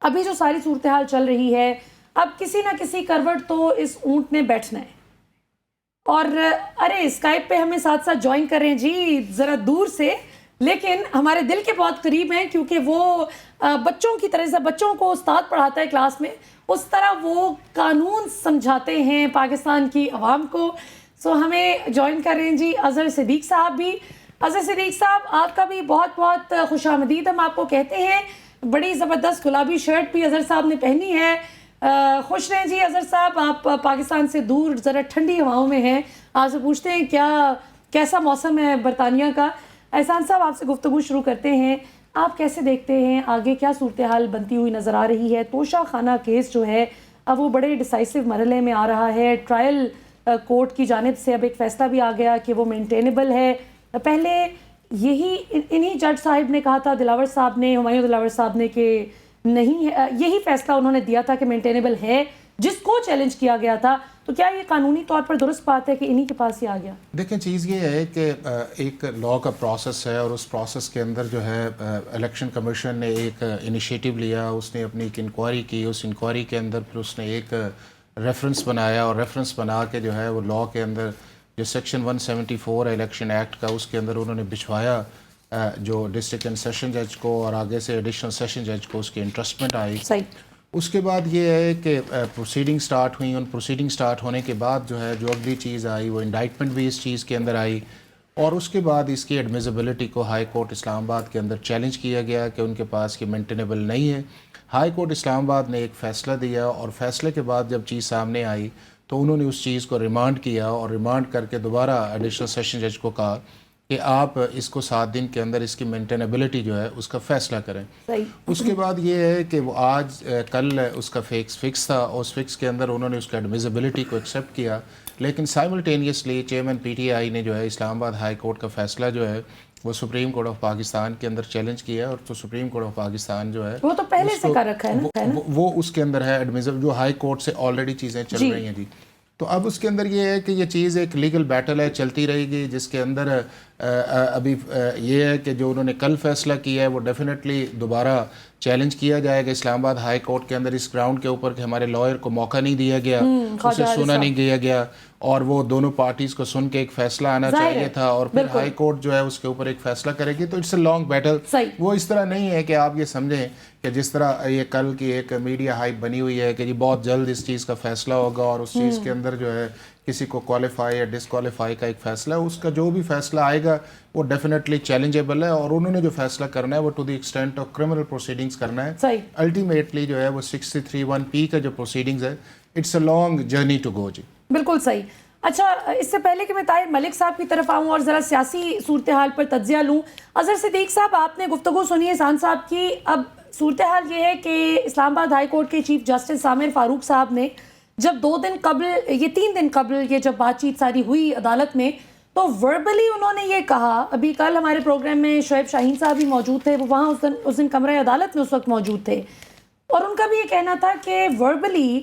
ابھی جو ساری صورتحال چل رہی ہے، اب کسی نہ کسی کروٹ تو اس اونٹ نے بیٹھنا ہے. اور ارے اسکائپ پہ ہمیں ساتھ ساتھ جوائن کر رہے ہیں جی ذرا دور سے، لیکن ہمارے دل کے بہت قریب ہیں، کیونکہ وہ بچوں کی طرح سے بچوں کو استاد پڑھاتا ہے کلاس میں، اس طرح وہ قانون سمجھاتے ہیں پاکستان کی عوام کو. سو ہمیں جوائن کر رہے ہیں جی اظہر صدیق صاحب بھی. اظہر صدیق صاحب آپ کا بھی بہت بہت خوش آمدید ہم آپ کو کہتے ہیں. بڑی زبردست گلابی شرٹ بھی اظہر صاحب نے پہنی ہے. خوش رہیں جی اظہر صاحب، آپ پاکستان سے دور ذرا ٹھنڈی ہواؤں میں ہیں. آپ سے پوچھتے ہیں کیسا موسم ہے برطانیہ کا. احسان صاحب آپ سے گفتگو شروع کرتے ہیں. آپ کیسے دیکھتے ہیں آگے کیا صورتحال بنتی ہوئی نظر آ رہی ہے؟ توشہ خانہ کیس جو ہے اب وہ بڑے ڈیسائسو مرحلے میں آ رہا ہے. ٹرائل کورٹ کی جانب سے اب ایک فیصلہ بھی آ گیا کہ وہ مینٹینیبل ہے. پہلے انہی جج صاحب نے کہا تھا، دلاور صاحب نے، ہمایوں دلاور صاحب نے، کہ نہیں ہے، یہی فیصلہ انہوں نے دیا تھا کہ مینٹینیبل ہے، جس کو چیلنج کیا گیا تھا. تو کیا یہ قانونی طور پر درست بات ہے کہ انہی کے پاس ہی آ گیا؟ دیکھیں چیز یہ ہے کہ ایک لا کا پروسیس ہے، اور اس پروسیس کے اندر جو ہے الیکشن کمیشن نے ایک انیشیٹو لیا، اس نے اپنی ایک انکوائری کی. اس انکوائری کے اندر پھر اس نے ایک ریفرنس بنایا، اور ریفرنس بنا کے جو ہے وہ لا کے اندر جو سیکشن 174 ہے الیکشن ایکٹ کا، اس کے اندر انہوں نے بچھوایا جو ڈسٹرکٹ اینڈ سیشن جج کو، اور آگے سے ایڈیشنل سیشن جج کو اس کی انٹرسٹمنٹ آئی. اس کے بعد یہ ہے کہ پروسیڈنگ سٹارٹ ہوئیں. ان پروسیڈنگ سٹارٹ ہونے کے بعد جو ہے جو اگلی چیز آئی وہ انڈائٹمنٹ بھی اس چیز کے اندر آئی، اور اس کے بعد اس کی ایڈمیزیبلٹی کو ہائی کورٹ اسلام آباد کے اندر چیلنج کیا گیا کہ ان کے پاس کی مینٹینیبل نہیں ہے. ہائی کورٹ اسلام آباد نے ایک فیصلہ دیا، اور فیصلے کے بعد جب چیز سامنے آئی تو انہوں نے اس چیز کو ریمانڈ کیا، اور ریمانڈ کر کے دوبارہ ایڈیشنل سیشن جج کو کہا کہ آپ اس کو 7 دن کے اندر اس کی مینٹینیبلٹی جو ہے اس کا فیصلہ کریں. اس کے بعد یہ ہے کہ وہ آج کل اس کا فکس تھا، اس فکس کے اندر انہوں نے اس کا ایڈمیزیبلٹی کو ایکسیپٹ کیا، لیکن simultaneously chairman P T I نے جو ہے اسلام آباد ہائی کورٹ کا فیصلہ جو ہے وہ سپریم کورٹ آف پاکستان کے اندر چیلنج کیا ہے. اور تو سپریم کورٹ آف پاکستان جو ہے وہ تو پہلے سے کر رکھا ہے نا، وہ اس کے اندر ہے ایڈمیزیبل، جو ہائی کورٹ سے آلریڈی چیزیں چل رہی ہیں جی. تو اب اس کے اندر یہ ہے کہ یہ چیز ایک لیگل بیٹل ہے، چلتی رہے گی، جس کے اندر ابھی یہ ہے کہ جو انہوں نے کل فیصلہ کیا ہے وہ ڈیفینیٹلی دوبارہ چیلنج کیا جائے گا اسلام آباد ہائی کورٹ کے اندر، اس گراؤنڈ کے اوپر کہ ہمارے لائر کو موقع نہیں دیا گیا، اسے سنا نہیں دیا گیا، اور وہ دونوں پارٹیز کو سن کے ایک فیصلہ آنا چاہیے تھا، اور پھر ہائی کورٹ جو ہے اس کے اوپر ایک فیصلہ کرے گی. تو اٹس اے لانگ بیٹل. وہ اس طرح نہیں ہے کہ آپ یہ سمجھیں کہ جس طرح یہ کل کی ایک میڈیا ہائپ بنی ہوئی ہے کہ جی بہت جلد اس چیز کا فیصلہ ہوگا، اور اس چیز کے اندر جو ہے کسی کو کوالیفائی یا ڈسکوالیفائی کا ایک فیصلہ ہے. اس کا جو بھی فیصلہ آئے گا وہ ڈیفینیٹلی چیلنجیبل ہے، اور انہوں نے جو فیصلہ کرنا ہے وہ to the extent of criminal proceedings کرنا ہے. الٹیمیٹلی جو ہے وہ 631P کا جو پروسیڈنگز ہے، it's a long journey to go. جی بالکل صحیح. اچھا، اس سے پہلے کہ میں طاہر ملک صاحب کی طرف آؤں اور ذرا سیاسی صورتحال پر تجزیہ لوں، اظہر صدیق صاحب آپ نے گفتگو سنی احسان صاحب کی. اب صورتحال یہ ہے کہ اسلام آباد ہائی کورٹ کے چیف جسٹس عامر فاروق صاحب نے جب 2 دن قبل، یہ 3 دن قبل یہ جب بات چیت ساری ہوئی عدالت میں، تو وربلی انہوں نے یہ کہا، ابھی کل ہمارے پروگرام میں شعیب شاہین صاحب بھی موجود تھے، وہ وہاں اس دن کمرہ عدالت میں اس وقت موجود تھے، اور ان کا بھی یہ کہنا تھا کہ وربلی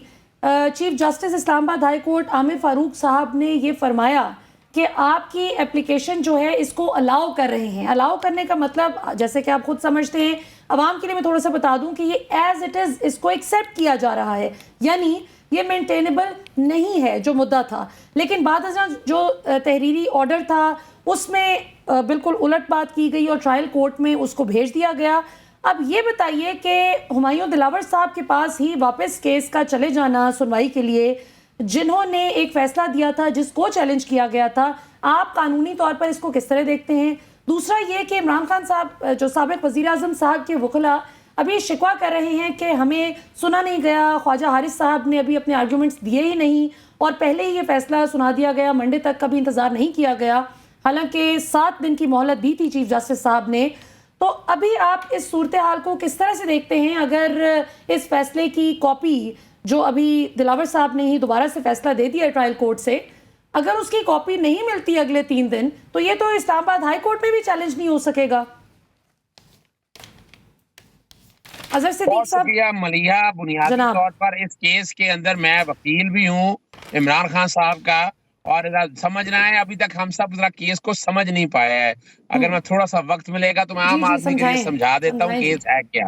چیف جسٹس اسلام آباد ہائی کورٹ عامر فاروق صاحب نے یہ فرمایا کہ آپ کی اپلیکیشن جو ہے اس کو الاؤ کر رہے ہیں. الاؤ کرنے کا مطلب جیسے کہ آپ خود سمجھتے ہیں، عوام کے لیے میں تھوڑا سا بتا دوں کہ یہ ایز اٹ از اس کو ایکسیپٹ کیا جا رہا ہے، یعنی یہ مینٹینیبل نہیں ہے جو مدعا تھا. لیکن بعد ازاں جو تحریری آرڈر تھا اس میں بالکل الٹ بات کی گئی، اور ٹرائل کورٹ میں اس کو بھیج دیا گیا. اب یہ بتائیے کہ ہمایوں دلاور صاحب کے پاس ہی واپس کیس کا چلے جانا سنوائی کے لیے، جنہوں نے ایک فیصلہ دیا تھا جس کو چیلنج کیا گیا تھا، آپ قانونی طور پر اس کو کس طرح دیکھتے ہیں؟ دوسرا یہ کہ عمران خان صاحب جو سابق وزیر اعظم صاحب کے وکلاء ابھی شکوہ کر رہے ہیں کہ ہمیں سنا نہیں گیا، خواجہ حارث صاحب نے ابھی اپنے آرگیومنٹس دیے ہی نہیں، اور پہلے ہی یہ فیصلہ سنا دیا گیا، منڈے تک کا بھی انتظار نہیں کیا گیا، حالانکہ 7 دن کی مہلت دی تھی چیف جسٹس صاحب نے. تو ابھی آپ اس صورتحال کو کس طرح سے دیکھتے ہیں؟ اگر اس فیصلے کی کاپی جو ابھی دلاور صاحب نے ہی دوبارہ سے فیصلہ دے دیا ٹرائل کورٹ سے، اگر اس کی کاپی نہیں ملتی اگلے 3 دن، تو یہ تو اسلام آباد ہائی کورٹ میں بھی چیلنج نہیں ہو سکے گا. اظہر صدیق صاحب. ملیحہ، بنیادی طور پر اس کیس کے اندر میں وکیل بھی ہوں عمران خان صاحب کا، اور سمجھنا ہے ابھی تک ہم سب ذرا کیس کو سمجھ نہیں پایا ہے. اگر میں تھوڑا سا وقت ملے گا تو میں عام آدمی کے لیے سمجھا دیتا ہوں کیس ہے کیا.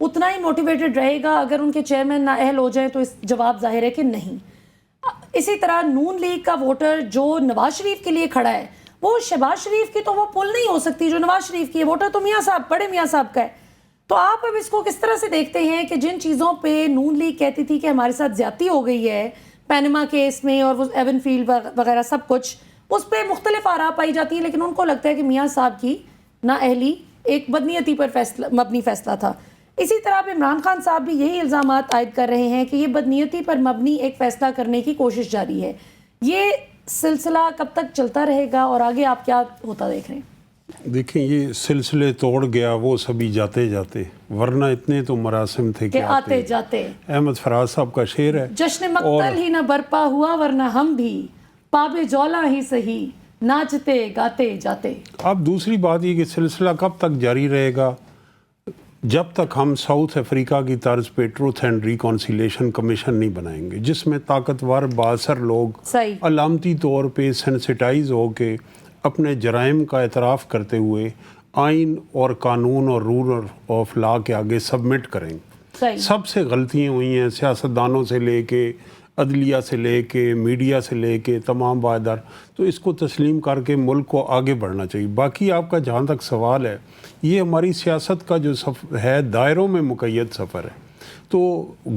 اتنا ہی موٹیویٹڈ رہے گا اگر ان کے چیئرمین نااہل ہو جائیں؟ تو اس جواب ظاہر ہے کہ نہیں. اسی طرح نون لیگ کا ووٹر جو نواز شریف کے لیے کھڑا ہے، وہ شہباز شریف کی تو وہ پل نہیں ہو سکتی جو نواز شریف کی ہے. ووٹر تو میاں صاحب، بڑے میاں صاحب کا ہے. تو آپ اب اس کو کس طرح سے دیکھتے ہیں کہ جن چیزوں پہ نون لیگ کہتی تھی کہ ہمارے ساتھ زیادتی ہو گئی ہے پینما کیس میں اور وہ ایون فیلڈ وغیرہ سب کچھ، اس پہ مختلف آراء پائی جاتی ہیں، لیکن ان کو لگتا ہے کہ میاں صاحب کی نااہلی ایک بدنیتی پر مبنی فیصلہ تھا. اسی طرح اب عمران خان صاحب بھی یہی الزامات عائد کر رہے ہیں کہ یہ بدنیتی پر مبنی ایک فیصلہ کرنے کی کوشش جاری ہے. یہ سلسلہ کب تک چلتا رہے گا اور آگے آپ کیا ہوتا دیکھ رہے ہیں؟ دیکھیں، یہ سلسلے توڑ گیا وہ سبھی جاتے جاتے، ورنہ اتنے تو مراسم تھے کہ آتے جاتے. احمد فراز صاحب کا شعر ہے، جشن مقتل ہی نہ برپا ہوا ورنہ ہم بھی پاب جولا ہی سہی ناچتے گاتے جاتے. اب دوسری بات یہ کہ سلسلہ کب تک جاری رہے گا؟ جب تک ہم ساؤتھ افریقہ کی طرز پہ ٹروتھ اینڈ ریکانسیلیشن کمیشن نہیں بنائیں گے، جس میں طاقتور بااثر لوگ صحیح علامتی طور پہ سینسیٹائز ہو کے اپنے جرائم کا اعتراف کرتے ہوئے آئین اور قانون اور رول آف لا کے آگے سبمٹ کریں گے. صحیح. سب سے غلطیاں ہوئی ہیں، سیاستدانوں سے لے کے عدلیہ سے لے کے میڈیا سے لے کے تمام باعث، تو اس کو تسلیم کر کے ملک کو آگے بڑھنا چاہیے. باقی آپ کا جہاں تک سوال ہے، یہ ہماری سیاست کا جو سفر ہے دائروں میں مقید سفر ہے. تو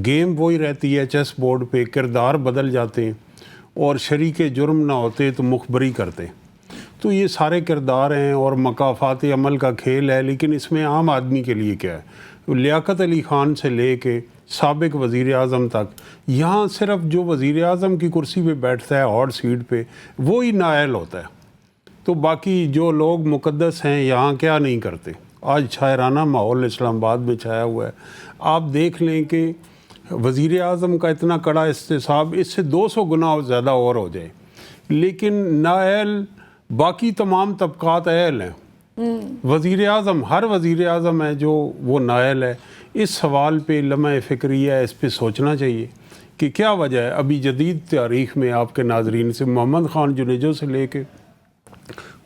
گیم وہی رہتی ہے، چیس بورڈ پہ کردار بدل جاتے ہیں اور شریک جرم نہ ہوتے تو مخبری کرتے. تو یہ سارے کردار ہیں اور مکافات عمل کا کھیل ہے، لیکن اس میں عام آدمی کے لیے کیا ہے؟ لیاقت علی خان سے لے کے سابق وزیر اعظم تک، یہاں صرف جو وزیر اعظم کی کرسی پہ بیٹھتا ہے ہاٹ سیٹ پہ وہی نااہل ہوتا ہے. تو باقی جو لوگ مقدس ہیں یہاں کیا نہیں کرتے. آج شاعرانہ ماحول اسلام آباد میں چھایا ہوا ہے. آپ دیکھ لیں کہ وزیر اعظم کا اتنا کڑا احتساب اس سے 200 گنا زیادہ اور ہو جائے، لیکن نااہل باقی تمام طبقات اہل ہیں. وزیر اعظم، ہر وزیر اعظم ہے جو وہ نااہل ہے. اس سوال پہ لمحہ فکریہ ہے، اس پہ سوچنا چاہیے کہ کیا وجہ ہے. ابھی جدید تاریخ میں آپ کے ناظرین سے محمد خان جنیجو سے لے کے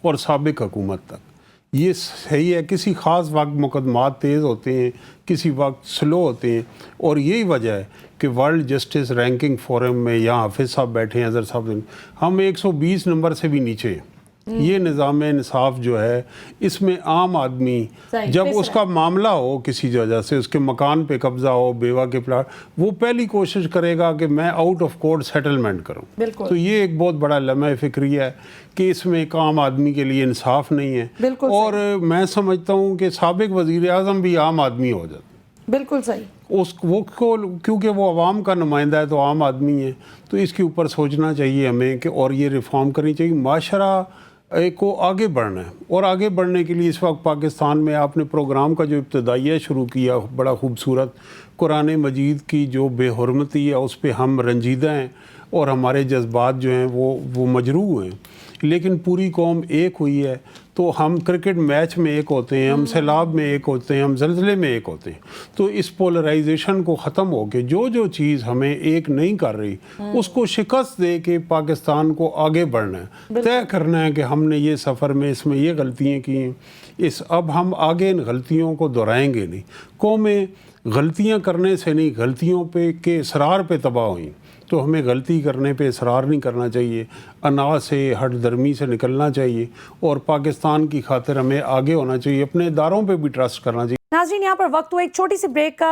اور سابق حکومت تک یہ صحیح ہے، کسی خاص وقت مقدمات تیز ہوتے ہیں، کسی وقت سلو ہوتے ہیں، اور یہی وجہ ہے کہ ورلڈ جسٹس رینکنگ فورم میں یہاں حافظ صاحب بیٹھے ہیں، اظہر صاحب، ہم 120 نمبر سے بھی نیچے ہیں. یہ نظام انصاف جو ہے اس میں عام آدمی جب اس کا معاملہ ہو کسی وجہ سے، اس کے مکان پہ قبضہ ہو، بیوہ کے پلاٹ، وہ پہلی کوشش کرے گا کہ میں آؤٹ آف کورٹ سیٹلمنٹ کروں. تو یہ ایک بہت بڑا لمحہ فکریہ ہے کہ اس میں ایک عام آدمی کے لیے انصاف نہیں ہے. اور میں سمجھتا ہوں کہ سابق وزیر اعظم بھی عام آدمی ہو جاتا. بالکل صحیح. وہ کیونکہ وہ عوام کا نمائندہ ہے تو عام آدمی ہے. تو اس کے اوپر سوچنا چاہیے ہمیں کہ اور یہ ریفارم کرنی چاہیے. معاشرہ کو آگے بڑھنا ہے، اور آگے بڑھنے کے لیے اس وقت پاکستان میں آپ نے پروگرام کا جو ابتدائیہ شروع کیا بڑا خوبصورت، قرآن مجید کی جو بے حرمتی ہے اس پہ ہم رنجیدہ ہیں اور ہمارے جذبات جو ہیں وہ مجروح ہیں. لیکن پوری قوم ایک ہوئی ہے. تو ہم کرکٹ میچ میں ایک ہوتے ہیں، ہم سیلاب میں ایک ہوتے ہیں، ہم زلزلے میں ایک ہوتے ہیں. تو اس پولرائزیشن کو ختم ہو کے جو چیز ہمیں ایک نہیں کر رہی اس کو شکست دے کے پاکستان کو آگے بڑھنا ہے. طے کرنا ہے کہ ہم نے یہ سفر میں اس میں یہ غلطیاں کی ہیں، اب ہم آگے ان غلطیوں کو دہرائیں گے نہیں. قومیں غلطیاں کرنے سے نہیں، غلطیوں پہ کے اصرار پہ تباہ ہوئیں. تو ہمیں غلطی کرنے پہ اصرار نہیں کرنا چاہیے، انا سے ہٹ درمی سے نکلنا چاہیے، اور پاکستان کی خاطر ہمیں آگے ہونا چاہیے، اپنے اداروں پہ بھی ٹرسٹ کرنا چاہیے. ناظرین، یہاں پر وقت ہوا ایک چھوٹی سی بریک کا.